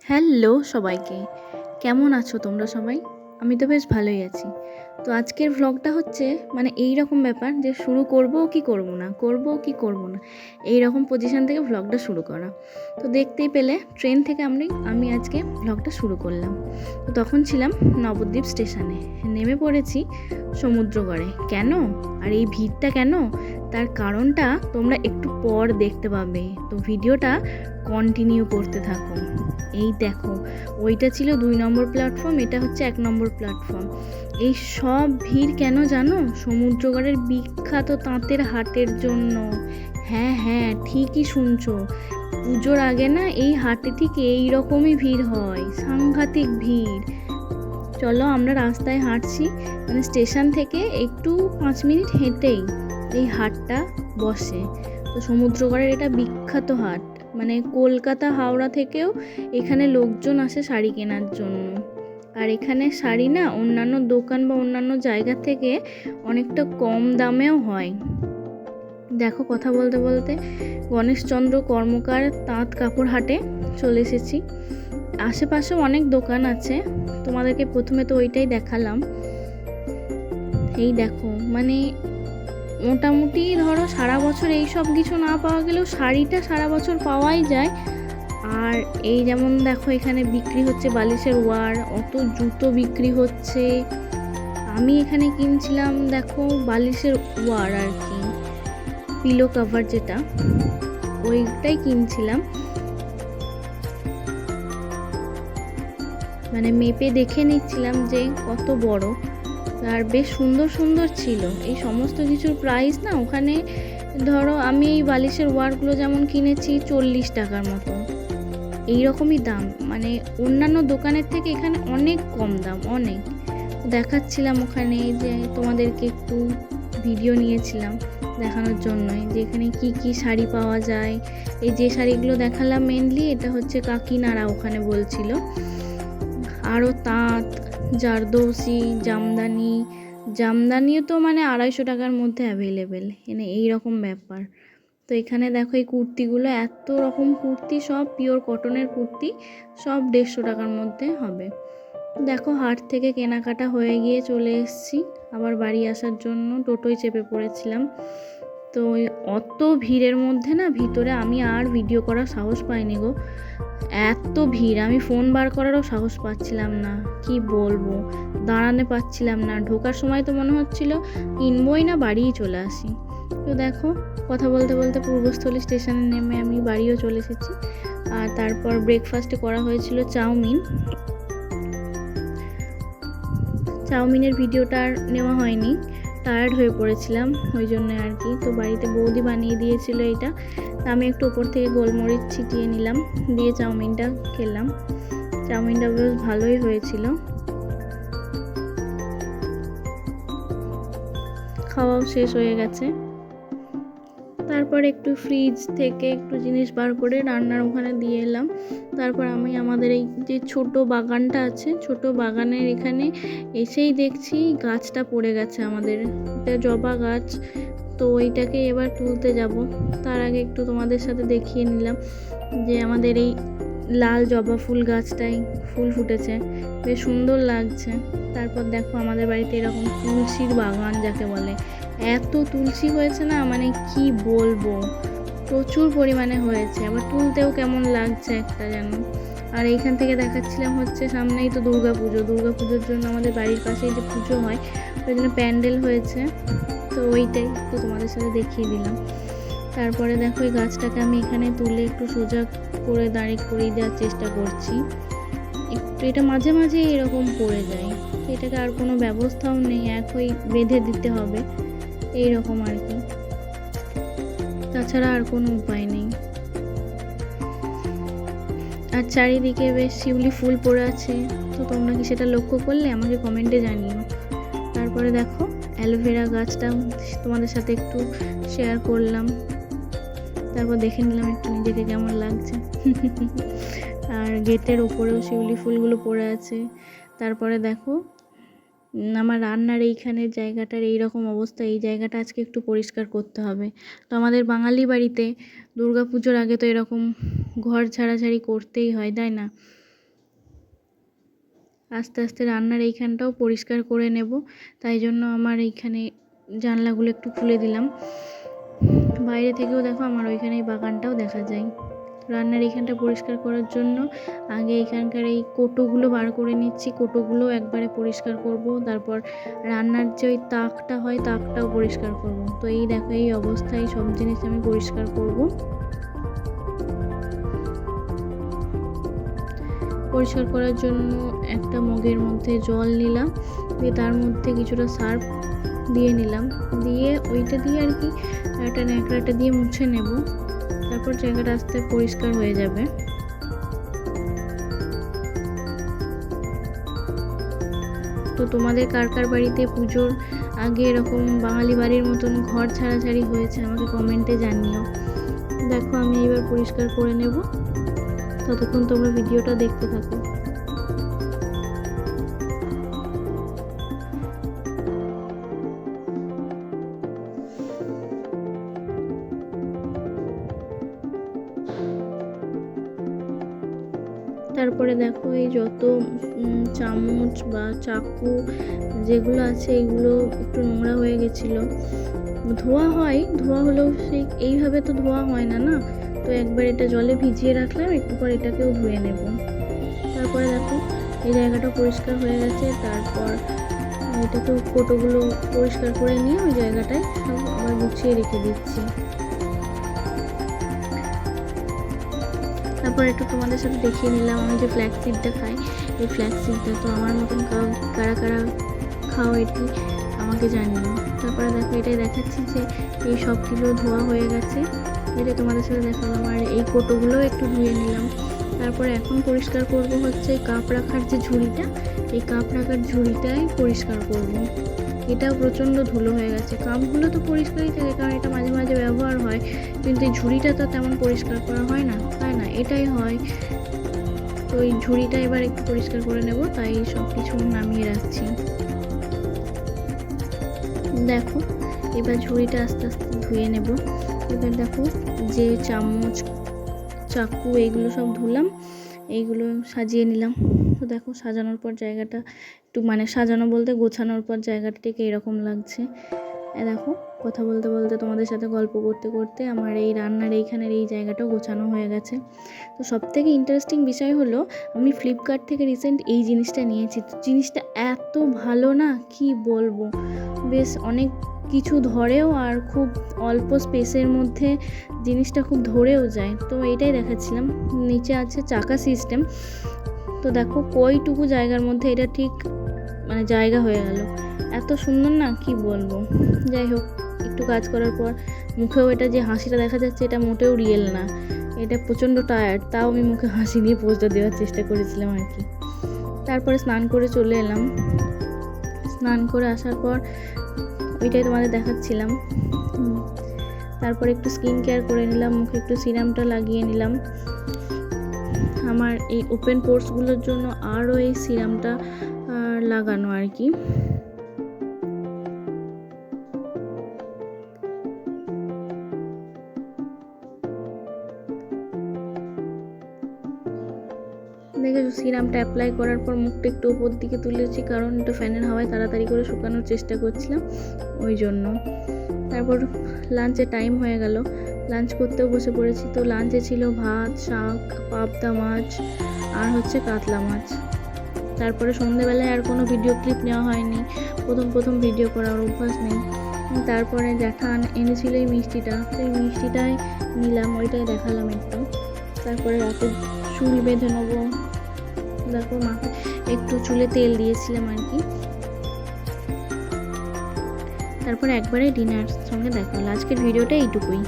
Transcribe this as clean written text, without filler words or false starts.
Hello সবাইকে, কেমন আছো তোমরা সবাই? আমি তো বেশ ভালোই আছি। তো আজকের ভ্লগটা হচ্ছে এই রকম ব্যাপার যে শুরু করব কি করব না, করব কি করব না, এই রকম পজিশন থেকে ভ্লগটা শুরু করা। তো দেখতেই পেলে ট্রেন থেকে আমি আজকে ভ্লগটা শুরু করলাম। তো তখন ছিলাম নবদ্বীপ স্টেশনে, নেমে পড়েছি সমুদ্রগড়ে। কেন আর এই ভিড়টা কেন, তার কারণটা তোমরা একটু পর দেখতে পাবে। তো ভিডিওটা কন্টিনিউ করতে থাকো। এই দেখো, ওইটা ছিল 2 নম্বর প্ল্যাটফর্ম, এটা হচ্ছে 1 নম্বর প্ল্যাটফর্ম। এই সব ভিড় কেন জানো? সমুদ্রগড়ের বিখ্যাত তাঁতের হাটের জন্য। হ্যাঁ হ্যাঁ, ঠিকই শুনছো। পুজোর আগে না এই হাটে ঠিক এই রকমই ভিড় হয়, সাংঘাতিক ভিড়। চলো আমরা রাস্তায় হাঁটছি, স্টেশন থেকে একটু 5 মিনিট হেঁটেই এই হাটটা বসে। তো সমুদ্রগড়ের এটা বিখ্যাত হাট, কলকাতা হাওড়া থেকেও এখানে লোকজন আসে শাড়ি কেনার জন্য। আর এখানে শাড়ি না অন্যান্য দোকান বা অন্যান্য জায়গা থেকে অনেকটা কম দামেও হয়। দেখো, কথা বলতে বলতে গণেশচন্দ্র কর্মকার তাঁত কাপড় হাটে চলে এসেছি। আশেপাশে অনেক দোকান আছে, তোমাদেরকে প্রথমে তো ওইটাই দেখালাম। এই দেখো, মোটামুটি ধরো সারা বছর এই সব কিছু না পাওয়া গেলেও শাড়িটা সারা বছর পাওয়াই যায়। আর এই যেমন দেখো, এখানে বিক্রি হচ্ছে বালিশের ওয়ার, অত জুতো বিক্রি হচ্ছে। আমি এখানে কিনছিলাম দেখো বালিশের ওয়ার, আর কি পিলো কভার যেটা, ওইটাই কিনছিলাম। মেপে দেখে নিচ্ছিলাম যে কত বড়, আর বেশ সুন্দর সুন্দর ছিল। এই সমস্ত কিছুর প্রাইস না ওখানে, ধরো আমি এই বালিশের ওয়ারগুলো যেমন কিনেছি 40 টাকার মতো, এইরকমই দাম। অন্যান্য দোকানের থেকে এখানে অনেক কম দাম, অনেক। দেখাচ্ছিলাম ওখানে, যে তোমাদেরকে একটু ভিডিও নিয়েছিলাম দেখানোর জন্যই যে এখানে কি কি শাড়ি পাওয়া যায়। এই যে শাড়িগুলো দেখালাম মেনলি, এটা হচ্ছে কাকিনারা ওখানে বলছিল। আরও তাঁত, জারদৌসি, জামদানিও তো 250 টাকার মধ্যে অ্যাভেলেবেল, এইরকম ব্যাপার। তো এখানে দেখো এই কুর্তিগুলো, এত রকম কুর্তি, সব পিওর কটনের কুর্তি, সব 150 টাকার মধ্যে হবে। দেখো, হাট থেকে কেনাকাটা হয়ে গিয়ে চলে এসেছি আবার বাড়ি আসার জন্য। টোটোয় চেপে পড়েছিলাম। তো অত ভিড়ের মধ্যে না ভিতরে আমি আর ভিডিও করার সাহস পাইনি গো, এত ভিড়। আমি ফোন বার করারও সাহস পাচ্ছিলাম না, কি বলবো, দাঁড়াতে পাচ্ছিলাম না। ঢোকার সময় তো মনে হচ্ছিল কিনবই না, বাড়িই চলে আসি। তো দেখো, কথা বলতে বলতে পূর্বস্থলী স্টেশনে নেমে আমি বাড়িও চলে এসেছি। আর তারপর ব্রেকফাস্টে করা হয়েছিল চাউমিনের ভিডিওটা আর নেওয়া হয়নি, টায়ার্ড হয়ে পড়েছিলাম ওই জন্য আর কি। তো বাড়িতে বৌদি বানিয়ে দিয়েছিল এটা, আমি একটু ওপর থেকে গোলমরিচ ছিটিয়ে নিলাম, দিয়ে চাউমিনটা খেলাম। চাউমিনটা বেশ ভালোই হয়েছিল, খাওয়াও শেষ হয়ে গেছে। তারপর একটু ফ্রিজ থেকে একটু জিনিস বার করে রান্নার ওখানে দিয়ে এলাম। তারপর আমি আমাদের এই যে ছোট বাগানটা আছে, ছোট বাগানের এখানে এসেই দেখছি গাছটা পড়ে গেছে আমাদের, এটা জবা গাছ। তো ওইটাকে এবার তুলতে যাব। তার আগে একটু তোমাদের সাথে দেখিয়ে নিলাম যে আমাদের এই লাল জবা ফুল গাছটাই ফুল ফুটেছে, বেশ সুন্দর লাগছে। তারপর দেখো আমাদের বাড়িতে এরকম তুলসীর বাগান যাকে বলে, এত তুলসী হয়েছে না, কি বলবো, প্রচুর পরিমাণে হয়েছে। আবার তুলতেও কেমন লাগছে একটা যেন। আর এইখান থেকে দেখাচ্ছিলাম হচ্ছে সামনেই তো দুর্গাপুজোর জন্য আমাদের বাড়ির পাশেই যে পুজো হয়, ওই জন্য প্যান্ডেল হয়েছে। তো ওইটাই তো তোমাদের সাথে দেখিয়ে দিলাম। তারপরে দেখো এই গাছটাকে আমি এখানে তুলে একটু সোজা করে দাঁড়িয়ে করিয়ে দেওয়ার চেষ্টা করছি। একটু এটা মাঝে মাঝে এরকম পড়ে যায়, এটাকে আর কোনো ব্যবস্থাও নেই, একই বেঁধে দিতে হবে এইরকম আর কি, তাছাড়া আর কোনো উপায় নেই। আর চারিদিকে বেশ শিউলি ফুল পড়ে আছে, তো তোমরা কি সেটা লক্ষ্য করলে আমাকে কমেন্টে জানিও। তারপরে দেখো অ্যালোভেরা গাছটা তোমাদের সাথে একটু শেয়ার করলাম। তারপর দেখে নিলাম একটু নিজেকে কেমন লাগছে। আর গেটের ওপরেও শিউলি ফুলগুলো পড়ে আছে। তারপরে দেখো আমার রান্নার এইখানের জায়গাটার এইরকম অবস্থা, এই জায়গাটা আজকে একটু পরিষ্কার করতে হবে। তো আমাদের বাঙালি বাড়িতে দুর্গাপুজোর আগে তো এরকম ঘর ছাড়াছাড়ি করতেই হয়, তাই না? আস্তে আস্তে রান্নার এইখানটাও পরিষ্কার করে নেব, তাই জন্য আমার এইখানে জানলাগুলো একটু খুলে দিলাম। বাইরে থেকেও দেখো আমার ওইখানে এই বাগানটাও দেখা যায়। রান্নার এইখানটা পরিষ্কার করার জন্য আগে এখানকার এই কোটোগুলো বার করে নিচ্ছি, কোটোগুলো একবারে পরিষ্কার করব, তারপর রান্নার যে ওই তাকটা হয় তাকটাও পরিষ্কার করব। তো এই দেখো এই অবস্থায় সব জিনিস আমি পরিষ্কার করব। পরিষ্কার করার জন্য একটা মগের মধ্যে জল নিলাম, দিয়ে তার মধ্যে কিছুটা সার্ফ দিয়ে নিলাম, দিয়ে ওইটা দিয়ে আর কি একটা ন্যাকড়াটা দিয়ে মুছে নেব, তারপর জায়গাটা আস্তে পরিষ্কার হয়ে যাবে। তো তোমাদের কার কার বাড়িতে পুজোর আগে এরকম বাঙালি বাড়ির মতন ঘর ছাড়াছাড়ি হয়েছে আমাকে কমেন্টে জানিও। দেখো আমি এবার পরিষ্কার করে নেব, ততক্ষণ তোমরা ভিডিওটা দেখতে থাকো। তারপরে দেখো এই যত চামচ বা চাকু যেগুলো আছে এগুলো একটু নোংরা হয়ে গেছিলো, ধোয়া হয়, ধোয়া হলেও সেই এইভাবে তো ধোয়া হয় না না, তো একবার এটা জলে ভিজিয়ে রাখলাম, একটু পর এটাকেও ধুয়ে নেব। তারপরে দেখো এই জায়গাটা পরিষ্কার হয়ে গেছে, তারপর এটাকেও কোটোগুলো পরিষ্কার করে নিয়ে ওই জায়গাটায় সব আবার গুছিয়ে রেখে দিচ্ছি। তারপর একটু তোমাদের সাথে দেখিয়ে নিলাম আমি যে ফ্ল্যাক্স সিডটা খাই, এই ফ্ল্যাক্স সিডটা তো আমার মতন কারা কারা খাও এটি আমাকে জানিও। তারপরে দেখো এটাই দেখাচ্ছি যে এই সবগুলো ধোয়া হয়ে গেছে, যেটা তোমাদের সাথে দেখালাম, আর এই কোটোগুলোও একটু ধুয়ে নিলাম। তারপরে এখন পরিষ্কার করব হচ্ছে কাপ রাখার যে ঝুড়িটা, এই কাপ রাখার ঝুড়িটাই পরিষ্কার করব। এটাও প্রচণ্ড ধুলো হয়ে গেছে, কাপগুলো তো পরিষ্কারই থাকে কারণ এটা মাঝে মাঝে ব্যবহার হয়, কিন্তু এই ঝুড়িটা তো তেমন পরিষ্কার করা হয় না, তাই না, এটাই হয়। তো এই ঝুড়িটা এবার একটু পরিষ্কার করে নেব, তাই সব কিছু নামিয়ে রাখছি। দেখো এবার ঝুড়িটা আস্তে আস্তে ধুয়ে নেব। এবার দেখো যে চামচ চাকু এইগুলো সব ধুলাম, এইগুলো সাজিয়ে নিলাম। তো দেখো সাজানোর পর জায়গাটা একটু মানে সাজানো বলতে গোছানোর পর জায়গাটা ঠিক এরকম লাগছে। দেখো কথা বলতে বলতে তোমাদের সাথে গল্প করতে করতে আমার এই রান্নার এইখানের এই জায়গাটাও গোছানো হয়ে গেছে। তো সবথেকে ইন্টারেস্টিং বিষয় হলো আমি ফ্লিপকার্ট থেকে রিসেন্ট এই জিনিসটা নিয়েছি, তো জিনিসটা এত ভালো না কি বলবো, বেশ অনেক কিছু ধরেও আর খুব অল্প স্পেসের মধ্যে জিনিসটা খুব ধরেও যায়। তো এইটাই দেখাচ্ছিলাম, নিচে আছে চাকা সিস্টেম, তো দেখো কইটুকু জায়গার মধ্যে এটা ঠিক মানে জায়গা হয়ে গেল, এত সুন্দর না কি বলবো। যাই হোক একটু কাজ করার পর মুখেও এটা যে হাসিটা দেখা যাচ্ছে এটা মোটেও রিয়েল না, এটা প্রচণ্ড টায়ার্ড, তাও আমি মুখে হাসি নিয়ে পোজটা দেওয়ার চেষ্টা করেছিলাম আর কি। তারপরে স্নান করে চলে এলাম, স্নান করে আসার পর ওইটাই তোমাদের দেখাচ্ছিলাম। তারপর একটু স্কিন কেয়ার করে নিলাম, মুখে একটু সিরামটা লাগিয়ে নিলাম। আমার এই ওপেন পোর্সগুলোর জন্য আরও এই সিরামটা লাগানো আর কি। দেখেছো সিরামটা অ্যাপ্লাই করার পর মুখটা একটু উপর দিকে তুলেছি, কারণ একটু ফ্যানের হাওয়ায় তাড়াতাড়ি করে শুকানোর চেষ্টা করছিলাম ওই জন্য। তারপর লাঞ্চের টাইম হয়ে গেল, লাঞ্চ করতেও বসে পড়েছি। তো লাঞ্চে ছিল ভাত, শাক, পাবদা মাছ আর হচ্ছে কাতলা মাছ। তারপরে সন্ধ্যেবেলায় আর কোনো ভিডিও ক্লিপ নেওয়া হয়নি, প্রথম ভিডিও করার অভ্যাস নেই। তারপরে জ্যাঠা এনেছিল এই মিষ্টিটা, তো এই মিষ্টিটাই নিলাম, ওইটাই দেখালাম একটু। তারপরে রাতে চুল বেঁধে নেবো, দেখো মাকে একটু চুলে তেল দিয়েছিলাম আর কি। তারপর একবারে ডিনার সঙ্গে দেখা হলো। আজকের ভিডিওটা এইটুকুই।